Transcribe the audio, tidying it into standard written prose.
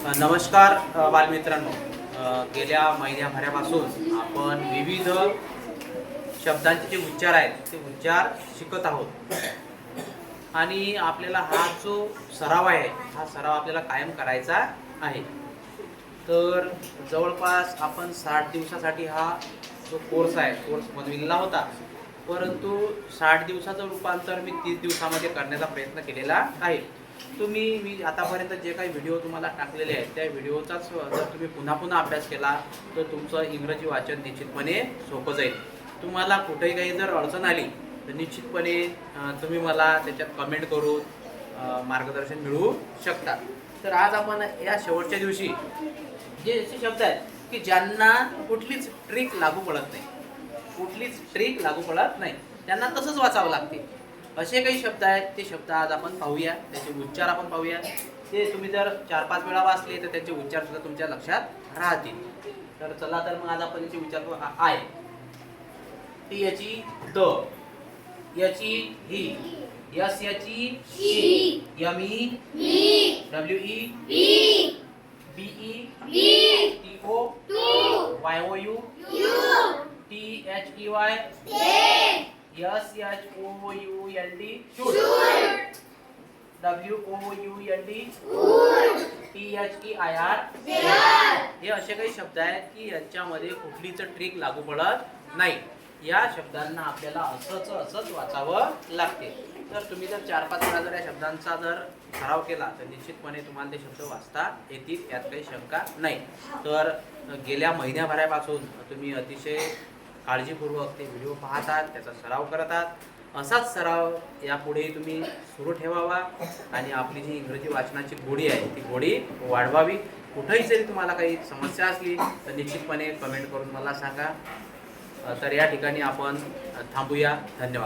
नमस्कार बालमित्रांनो. गेल्या महिन्याभरापासून आपण विविध शब्दांचे जे उच्चार आहेत ते उच्चार शिकत आहोत आणि आपल्याला हा जो सराव आहे हा सराव आपल्याला कायम करायचा आहे. तर जवळपास आपण 60 दिवसासाठी हा जो कोर्स बनविलेला होता, परंतु 60 दिवसाचं रूपांतर मी 30 दिवसामध्ये करण्याचा प्रयत्न केलेला आहे. मी आतापर्यंत जे काही व्हिडिओ तुम्हाला टाकलेले आहेत त्या व्हिडिओचाच जर तुम्ही पुन्हा पुन्हा अभ्यास केला तर तुमचं इंग्रजी वाचन निश्चितपणे सोपं जाईल. तुम्हाला कुठेही काही जर अडचण आली तर निश्चितपणे तुम्ही मला त्याच्यात कमेंट करून मार्गदर्शन मिळवू शकता. तर आज आपण या शेवटच्या दिवशी जे असे शब्द आहेत की ज्यांना कुठलीच ट्रिक लागू पडत नाही, त्यांना तसंच वाचावं लागते, असे काही शब्द आहेत. ते शब्द आज आपण पाहूया, त्याचे उच्चार आपण पाहूया. ते तुम्ही जर 4-5 वेळा वाचले तर त्याचे उच्चार सुद्धा तुमच्या लक्षात राहतील. तर चला तर मग आज आपण याचे उच्चार करू. आय, टी याची द, याची ही, यस याची शी, यमी W E B E T O Y O U T H E Y S H O U L D should, W O U L D T H E I R. हे असे काही शब्द आहेत की याच्यामध्ये कुठलीच ट्रिक लागू पडत नाही. या शब्दांना आपल्याला असंच वाचावं लागते. तर तुम्ही जर 4-5 वेळा जर या शब्दांचा जर सराव केला तर निश्चितपणे तुम्हाला ते शब्द वाचता येतील, यात काही शंका नाही. तर गेल्या महिन्याभरापासून तुम्ही अतिशय काळजीपूर्वक ते व्हिडिओ पाहतात, त्याचा सराव करतात. असाच सराव यापुढे तुम्ही सुरू ठेवावा आणि आपली जी इंग्रजी वाचनाची गोडी आहे ती गोडी वाढवावी. कुठेही जरी तुम्हाला काही समस्या असली तर निश्चितपणे कमेंट करून मला सांगा. तर या ठिकाणी आपण थांबूया. धन्यवाद.